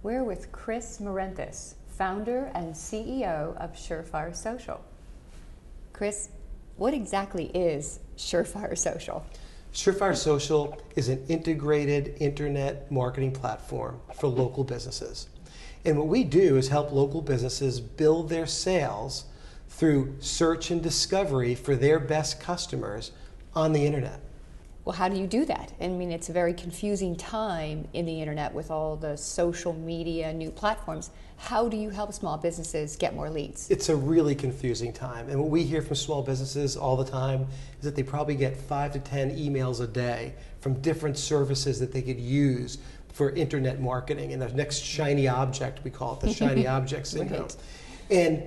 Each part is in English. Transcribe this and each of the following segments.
We're with Chris Marenthis, founder and CEO of Surefire Social. Chris, what exactly is Surefire Social? Surefire Social is an integrated internet marketing platform for local businesses. And what we do is help local businesses build their sales through search and discovery for their best customers on the internet. Well, how do you do that? I mean, it's a very confusing time in the internet with all the social media, new platforms. How do you help small businesses get more leads? It's a really confusing time. And what we hear from small businesses all the time is that they probably get 5 to 10 emails a day from different services that they could use for internet marketing. And the next shiny object, we call it the shiny object syndrome. Right. And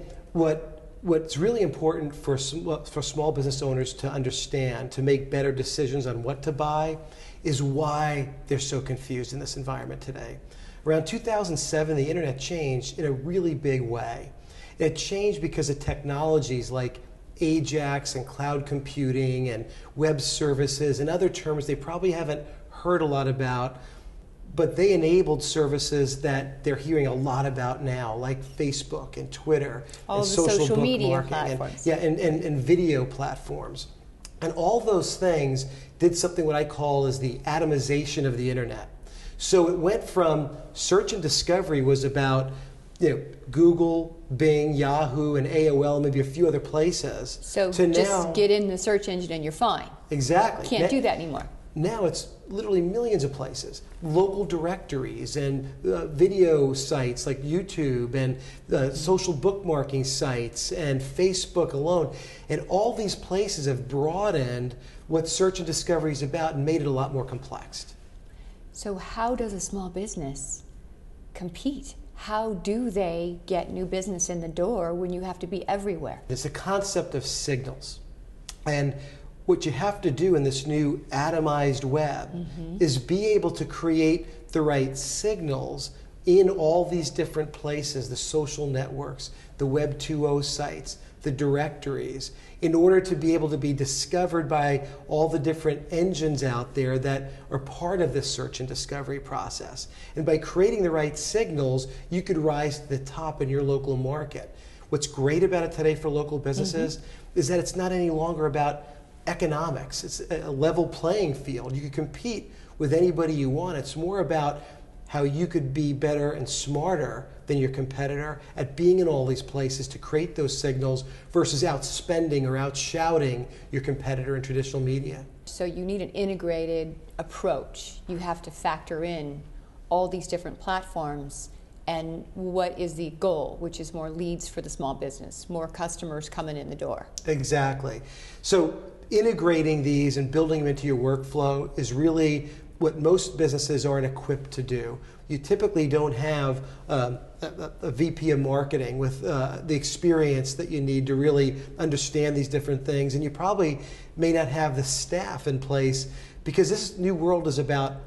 what's really important for small business owners to understand, to make better decisions on what to buy, is why they're so confused in this environment today. Around 2007, the internet changed in a really big way. It changed because of technologies like Ajax and cloud computing and web services and other terms they probably haven't heard a lot about, but they enabled services that they're hearing a lot about now, like Facebook and Twitter all and the social media bookmarking platforms. and video platforms. And all those things did something what I call is the atomization of the internet. So it went from search and discovery was about Google, Bing, Yahoo, and AOL, and maybe a few other places. So to just now, get in the search engine and you're fine. exactly. Can't do that anymore. Now it's literally millions of places, local directories and video sites like YouTube and social bookmarking sites and Facebook alone. And all these places have broadened what search and discovery is about and made it a lot more complex. So how does a small business compete? How do they get new business in the door when you have to be everywhere? It's a concept of signals. And what you have to do in this new atomized web is be able to create the right signals in all these different places, the social networks, the Web 2.0 sites, the directories, in order to be able to be discovered by all the different engines out there that are part of this search and discovery process. And by creating the right signals, you could rise to the top in your local market. What's great about it today for local businesses is that it's not any longer about economics. It's a level playing field. You can compete with anybody you want. It's more about how you could be better and smarter than your competitor at being in all these places to create those signals versus outspending or outshouting your competitor in traditional media. So you need an integrated approach. You have to factor in all these different platforms and what is the goal, which is more leads for the small business, more customers coming in the door. Exactly. So integrating these and building them into your workflow is really what most businesses aren't equipped to do. You typically don't have a VP of marketing with the experience that you need to really understand these different things, and you probably may not have the staff in place because this new world is about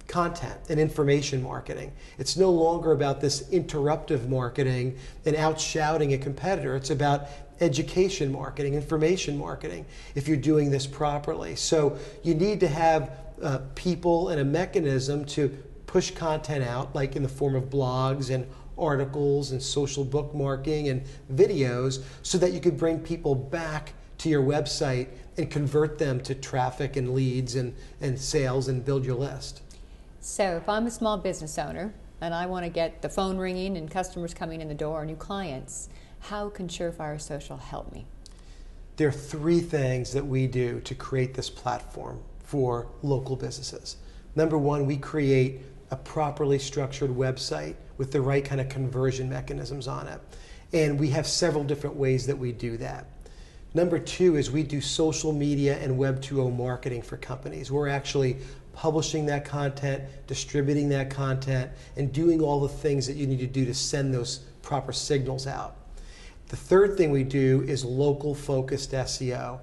content and information marketing. It's no longer about this interruptive marketing and outshouting a competitor. It's about education marketing, information marketing, if you're doing this properly. So you need to have people and a mechanism to push content out, like in the form of blogs and articles and social bookmarking and videos, so that you could bring people back to your website and convert them to traffic and leads and sales and build your list. So if I'm a small business owner and I want to get the phone ringing and customers coming in the door, new clients, how can Surefire Social help me? There are 3 things that we do to create this platform for local businesses. Number 1, we create a properly structured website with the right kind of conversion mechanisms on it. And we have several different ways that we do that. Number 2 is we do social media and Web 2.0 marketing for companies. We're actually publishing that content, distributing that content, and doing all the things that you need to do to send those proper signals out. The third thing we do is local focused SEO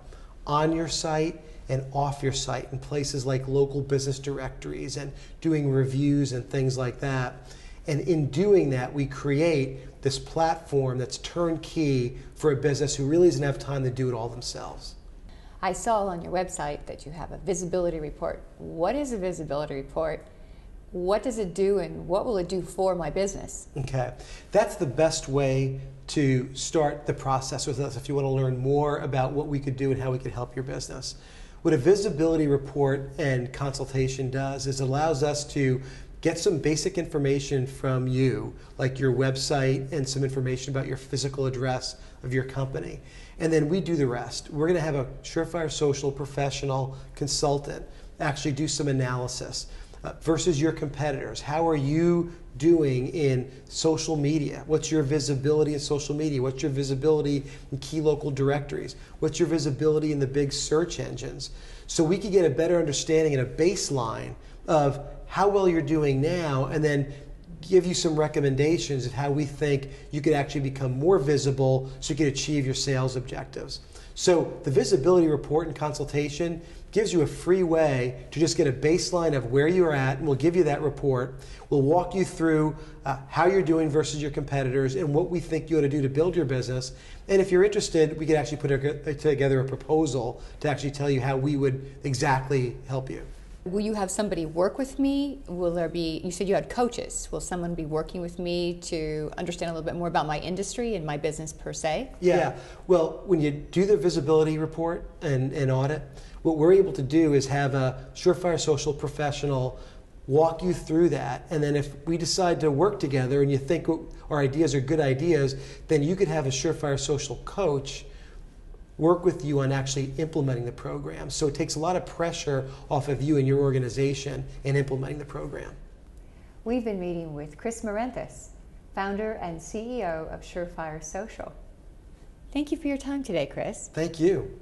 on your site and off your site in places like local business directories and doing reviews and things like that. And in doing that, we create this platform that's turnkey for a business who really doesn't have time to do it all themselves. I saw on your website that you have a visibility report. What is a visibility report? what does it do and what will it do for my business? Okay, that's the best way to start the process with us if you want to learn more about what we could do and how we could help your business. What a visibility report and consultation does is it allows us to get some basic information from you, like your website and some information about your physical address of your company. And then we do the rest. We're going to have a Surefire Social professional consultant actually do some analysis versus your competitors. How are you doing in social media? What's your visibility in social media? What's your visibility in key local directories? What's your visibility in the big search engines? So we can get a better understanding and a baseline of how well you're doing now, and then give you some recommendations of how we think you could actually become more visible so you can achieve your sales objectives. So the visibility report and consultation gives you a free way to just get a baseline of where you're at, and we'll give you that report. We'll walk you through how you're doing versus your competitors and what we think you ought to do to build your business. And if you're interested, we could actually put together a proposal to actually tell you how we would exactly help you. Will you have somebody work with me? Will there be, you said you had coaches. Will someone be working with me to understand a little bit more about my industry and my business per se? Yeah. Well, when you do the visibility report and audit, what we're able to do is have a Surefire Social professional walk you through that. And then if we decide to work together and you think our ideas are good ideas, then you could have a Surefire Social coach work with you on actually implementing the program. So it takes a lot of pressure off of you and your organization in implementing the program. We've been meeting with Chris Marenthis, founder and CEO of Surefire Social. Thank you for your time today, Chris. Thank you.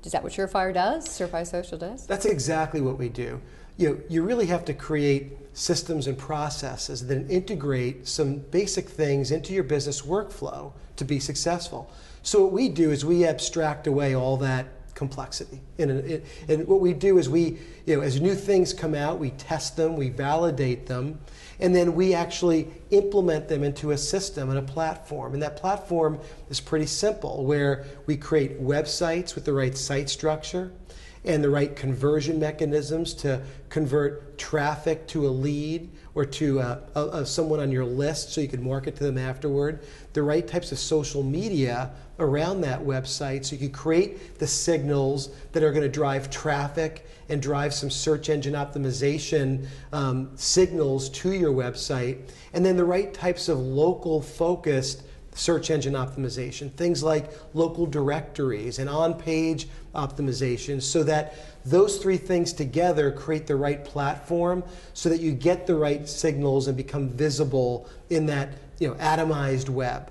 Is that what Surefire does? Surefire Social does? That's exactly what we do. You really have to create systems and processes that integrate some basic things into your business workflow to be successful. So what we do is we abstract away all that complexity. And what we do is we, as new things come out, we test them, we validate them, and then we actually implement them into a system and a platform. And that platform is pretty simple, where we create websites with the right site structure and the right conversion mechanisms to convert traffic to a lead or to someone on your list so you can market to them afterward, the right types of social media around that website so you can create the signals that are going to drive traffic and drive some search engine optimization signals to your website, and then the right types of local focused search engine optimization, things like local directories and on-page optimization, so that those three things together create the right platform so that you get the right signals and become visible in that atomized web.